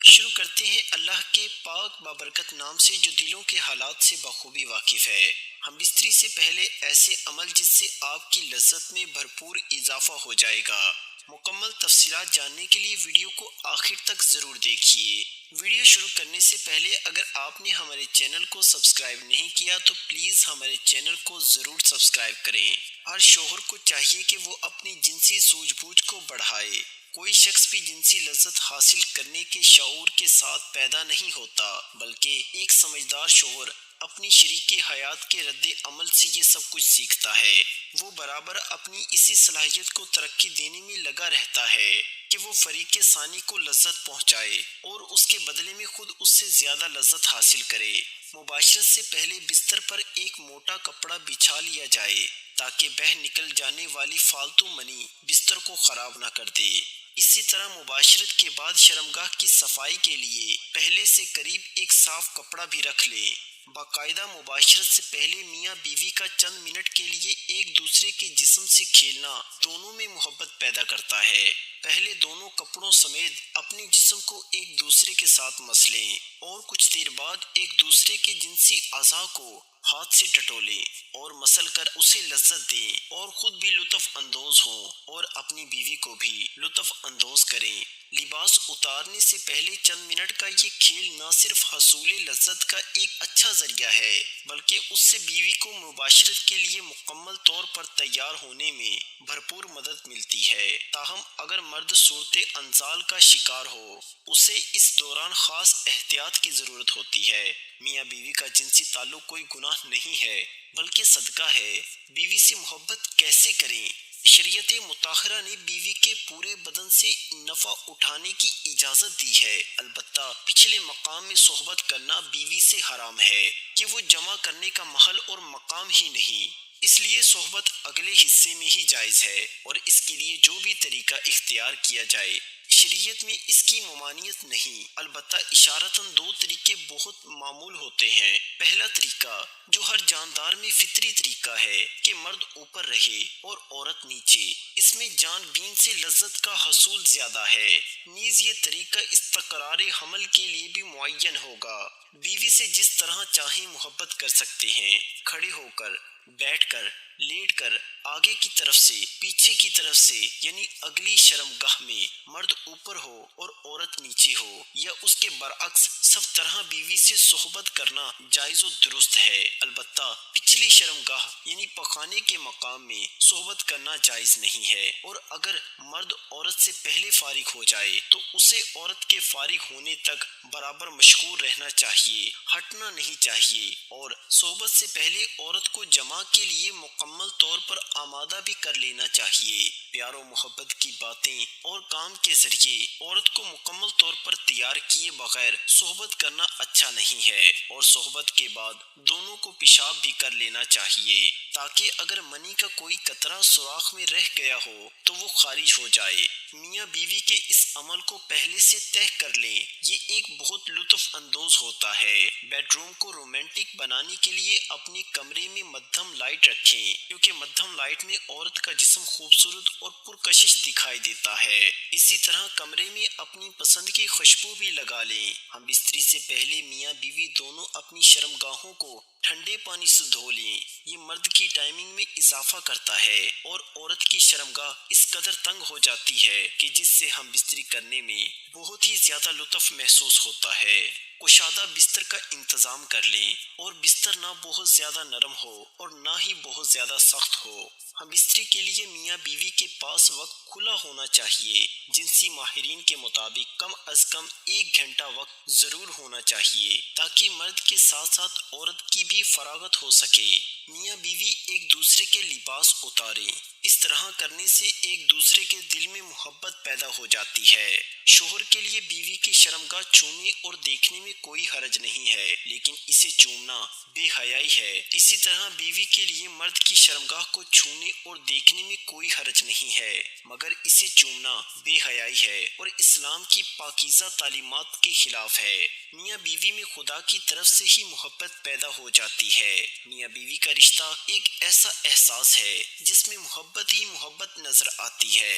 شروع کرتے ہیں اللہ کے پاک بابرکت نام سے جو دلوں کے حالات سے بخوبی واقف ہے۔ ہم بستری سے پہلے ایسے عمل جس سے آپ کی لذت میں بھرپور اضافہ ہو جائے گا۔ مکمل تفصیلات جاننے کے لیے ویڈیو کو آخر تک ضرور دیکھیے۔ ویڈیو شروع کرنے سے پہلے اگر آپ نے ہمارے چینل کو سبسکرائب نہیں کیا تو پلیز ہمارے چینل کو ضرور سبسکرائب کریں۔ ہر شوہر کو چاہیے کہ وہ اپنی جنسی سوجھ بوجھ کو بڑھائے۔ کوئی شخص بھی جنسی لذت حاصل کرنے کے شعور کے ساتھ پیدا نہیں ہوتا، بلکہ ایک سمجھدار شوہر اپنی شریک حیات کے رد عمل سے یہ سب کچھ سیکھتا ہے۔ وہ برابر اپنی اسی صلاحیت کو ترقی دینے میں لگا رہتا ہے کہ وہ فریق ثانی کو لذت پہنچائے اور اس کے بدلے میں خود اس سے زیادہ لذت حاصل کرے۔ مباشرت سے پہلے بستر پر ایک موٹا کپڑا بچھا لیا جائے تاکہ بہہ نکل جانے والی فالتو منی بستر کو خراب نہ کر دے۔ اسی طرح مباشرت کے بعد شرمگاہ کی صفائی کے لیے پہلے سے قریب ایک صاف کپڑا بھی رکھ لیں۔ باقاعدہ مباشرت سے پہلے میاں بیوی کا چند منٹ کے لیے ایک دوسرے کے جسم سے کھیلنا دونوں میں محبت پیدا کرتا ہے۔ پہلے دونوں کپڑوں سمیت اپنے جسم کو ایک دوسرے کے ساتھ مس لیں اور کچھ دیر بعد ایک دوسرے کے جنسی اعضاء کو ہاتھ سے ٹٹولیں اور مسل کر اسے لذت دیں اور خود بھی لطف اندوز ہوں اور اپنی بیوی کو بھی لطف اندوز کریں۔ لباس اتارنے سے پہلے چند منٹ کا یہ کھیل نہ صرف حصول لذت کا ایک اچھا ذریعہ ہے بلکہ اس سے بیوی کو مباشرت کے لیے مکمل طور پر تیار ہونے میں بھرپور مدد ملتی ہے۔ تاہم اگر مرد صورت انزال کا شکار ہو، اسے اس دوران خاص احتیاط کی ضرورت ہوتی ہے۔ میاں بیوی کا جنسی تعلق کوئی گناہ نہیں ہے بلکہ صدقہ ہے۔ بیوی سے محبت کیسے کریں؟ شریعت مطہرہ نے بیوی کے پورے بدن سے نفع اٹھانے کی اجازت دی ہے، البتہ پچھلے مقام میں صحبت کرنا بیوی سے حرام ہے کہ وہ جمع کرنے کا محل اور مقام ہی نہیں، اس لیے صحبت اگلے حصے میں ہی جائز ہے اور اس کے لیے جو بھی طریقہ اختیار کیا جائے شریعت میں اس کی ممانعت نہیں، البتہ اشارتاً دو طریقے بہت معمول ہوتے ہیں۔ پہلا طریقہ جو ہر جاندار میں فطری طریقہ ہے کہ مرد اوپر رہے اور عورت نیچے، اس میں جان بین سے لذت کا حصول زیادہ ہے۔ نیز یہ طریقہ استقرار حمل کے لیے بھی معین ہوگا۔ بیوی سے جس طرح چاہیں محبت کر سکتے ہیں، کھڑے ہو کر، بیٹھ کر، لیٹ کر، آگے کی طرف سے، پیچھے کی طرف سے، یعنی اگلی شرمگاہ میں مرد اوپر ہو اور عورت نیچے ہو یا اس کے برعکس، سب طرح بیوی سے صحبت کرنا جائز و درست ہے، البتہ پچھلی شرمگاہ یعنی پخانے کے مقام میں صحبت کرنا جائز نہیں ہے، اور اگر مرد عورت سے پہلے فارغ ہو جائے تو اسے عورت کے فارغ ہونے تک برابر مشغول رہنا چاہیے، ہٹنا نہیں چاہیے، اور صحبت سے پہلے عورت کو جماع کے لیے مکمل طور پر آمادہ بھی کر لینا چاہیے۔ پیار و محبت کی باتیں اور کام کے ذریعے عورت کو مکمل طور پر تیار کیے بغیر صحبت کرنا اچھا نہیں ہے، اور صحبت کے بعد دونوں کو پیشاب بھی کر لینا چاہیے تاکہ اگر منی کا کوئی قطرہ سوراخ میں رہ گیا ہو تو وہ خارج ہو جائے۔ میاں بیوی کے اس عمل کو پہلے سے طے کر لیں، یہ ایک بہت لطف اندوز ہوتا ہے۔ بیڈ روم کو رومانٹک بنانے کے لیے اپنے کمرے میں مدھم لائٹ رکھیں، کیونکہ مدھم لائٹ میں عورت کا جسم خوبصورت اور پرکشش دکھائی دیتا ہے۔ اسی طرح کمرے میں اپنی پسند کی خوشبو بھی لگا لیں۔ ہم بستری سے پہلے میاں بیوی دونوں اپنی شرمگاہوں کو ٹھنڈے پانی سے دھو لیں، یہ مرد کی ٹائمنگ میں اضافہ کرتا ہے اور عورت کی شرمگاہ اس قدر تنگ ہو جاتی ہے کہ جس سے ہم بستری کرنے میں بہت ہی زیادہ لطف محسوس ہوتا ہے۔ کشادہ بستر کا انتظام کر لیں اور بستر نہ بہت زیادہ نرم ہو اور نہ ہی بہت زیادہ سخت ہو۔ ہم بستری کے لیے میاں بیوی کے پاس وقت کھلا ہونا چاہیے۔ جنسی ماہرین کے مطابق کم از کم 1 گھنٹہ وقت ضرور ہونا چاہیے تاکہ مرد کے ساتھ ساتھ عورت کی بھی فراغت ہو سکے۔ میاں بیوی ایک دوسرے کے لباس اتاریں، اس طرح کرنے سے ایک دوسرے کے دل میں محبت پیدا ہو جاتی ہے۔ شوہر کے لیے بیوی کی شرمگاہ چھونے اور دیکھنے میں میں کوئی حرج نہیں ہے، لیکن اسے چومنا بے حیائی ہے۔ اسی طرح بیوی کے لیے مرد کی شرمگاہ کو چھونے اور دیکھنے میں کوئی حرج نہیں ہے، مگر اسے چومنا بے حیائی ہے اور اسلام کی پاکیزہ تعلیمات کے خلاف ہے۔ میاں بیوی میں خدا کی طرف سے ہی محبت پیدا ہو جاتی ہے۔ میاں بیوی کا رشتہ ایک ایسا احساس ہے جس میں محبت ہی محبت نظر آتی ہے۔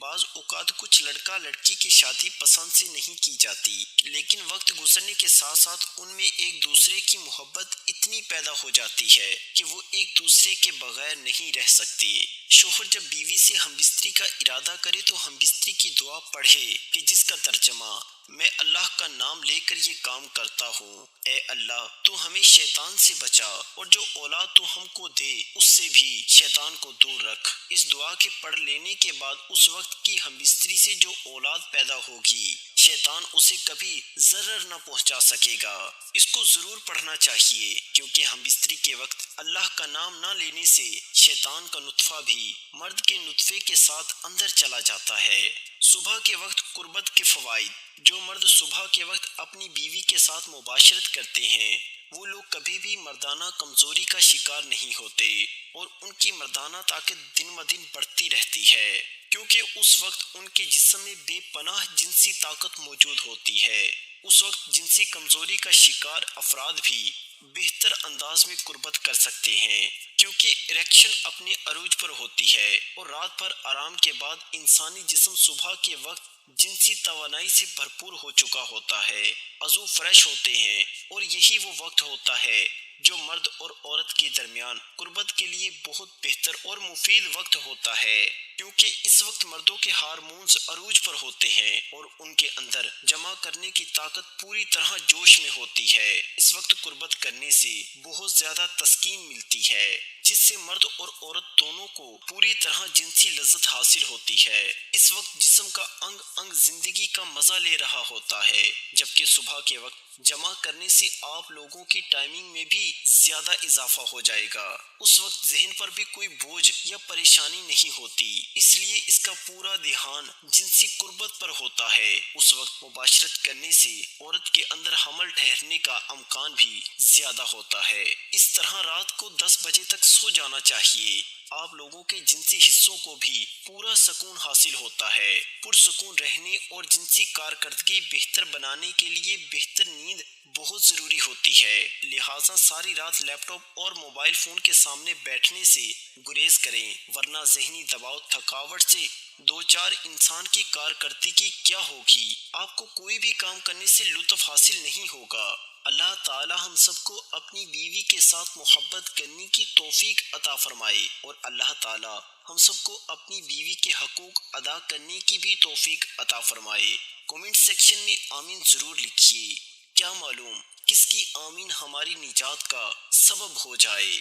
بعض اوقات کچھ لڑکا لڑکی کی شادی پسند سے نہیں کی جاتی، لیکن وقت گزرنے کے ساتھ ساتھ ان میں ایک دوسرے کی محبت اتنی پیدا ہو جاتی ہے کہ وہ ایک دوسرے کے بغیر نہیں رہ سکتے۔ شوہر جب بیوی سے ہم بستری کا ارادہ کرے تو ہم بستری کی دعا پڑھے کہ جس کا ترجمہ میں اللہ کا نام لے کر یہ کام کرتا ہوں، اے اللہ تو ہمیں شیطان سے بچا اور جو اولاد تو ہم کو دے اس سے بھی شیطان کو دور رکھ۔ اس دعا کے پڑھ لینے کے بعد اس وقت کی ہم بستری سے جو اولاد پیدا ہوگی شیطان اسے کبھی ضرر نہ پہنچا سکے گا۔ اس کو ضرور پڑھنا چاہیے، کیونکہ ہم بستری کے وقت اللہ کا نام نہ لینے سے شیطان کا نطفہ بھی مرد کے نطفے کے ساتھ اندر چلا جاتا ہے۔ صبح کے وقت قربت کے فوائد۔ جو مرد صبح کے وقت اپنی بیوی کے ساتھ مباشرت کرتے ہیں وہ لوگ کبھی بھی مردانہ کمزوری کا شکار نہیں ہوتے اور ان کی مردانہ طاقت دن بدن بڑھتی رہتی ہے، کیونکہ اس وقت ان کے جسم میں بے پناہ جنسی طاقت موجود ہوتی ہے۔ اس وقت جنسی کمزوری کا شکار افراد بھی بہتر انداز میں قربت کر سکتے ہیں، کیونکہ اریکشن اپنے عروج پر ہوتی ہے اور رات بھر آرام کے بعد انسانی جسم صبح کے وقت جنسی توانائی سے بھرپور ہو چکا ہوتا ہے، عضو فریش ہوتے ہیں اور یہی وہ وقت ہوتا ہے جو مرد اور عورت کے درمیان قربت کے لیے بہت بہتر اور مفید وقت ہوتا ہے، کیونکہ اس وقت مردوں کے ہارمونز عروج پر ہوتے ہیں اور ان کے اندر جمع کرنے کی طاقت پوری طرح جوش میں ہوتی ہے۔ اس وقت قربت کرنے سے بہت زیادہ تسکین ملتی ہے، جس سے مرد اور عورت دونوں کو پوری طرح جنسی لذت حاصل ہوتی ہے۔ اس وقت جسم کا انگ انگ زندگی کا مزہ لے رہا ہوتا ہے، جبکہ صبح کے وقت جمع کرنے سے آپ لوگوں کی ٹائمنگ میں بھی زیادہ اضافہ ہو جائے گا۔ اس وقت ذہن پر بھی کوئی بوجھ یا پریشانی نہیں ہوتی، اس لیے اس کا پورا دھیان جنسی قربت پر ہوتا ہے۔ اس وقت مباشرت کرنے سے عورت کے اندر حمل ٹھہرنے کا امکان بھی زیادہ ہوتا ہے۔ اس طرح رات کو 10 بجے تک سو جانا چاہیے۔ آپ لوگوں کے جنسی حصوں کو بھی پورا سکون حاصل ہوتا ہے۔ پرسکون رہنے اور جنسی کارکردگی بہتر بنانے کے لیے بہتر نیند بہت ضروری ہوتی ہے، لہٰذا ساری رات لیپ ٹاپ اور موبائل فون کے سامنے بیٹھنے سے گریز کریں، ورنہ ذہنی دباؤ تھکاوٹ سے دو چار انسان کی کارکردگی کیا ہوگی، آپ کو کوئی بھی کام کرنے سے لطف حاصل نہیں ہوگا۔ اللہ تعالی ہم سب کو اپنی بیوی کے ساتھ محبت کرنے کی توفیق عطا فرمائے اور اللہ تعالی ہم سب کو اپنی بیوی کے حقوق ادا کرنے کی بھی توفیق عطا فرمائے۔ کومنٹ سیکشن میں آمین ضرور لکھیے، کیا معلوم کس کی آمین ہماری نجات کا سبب ہو جائے۔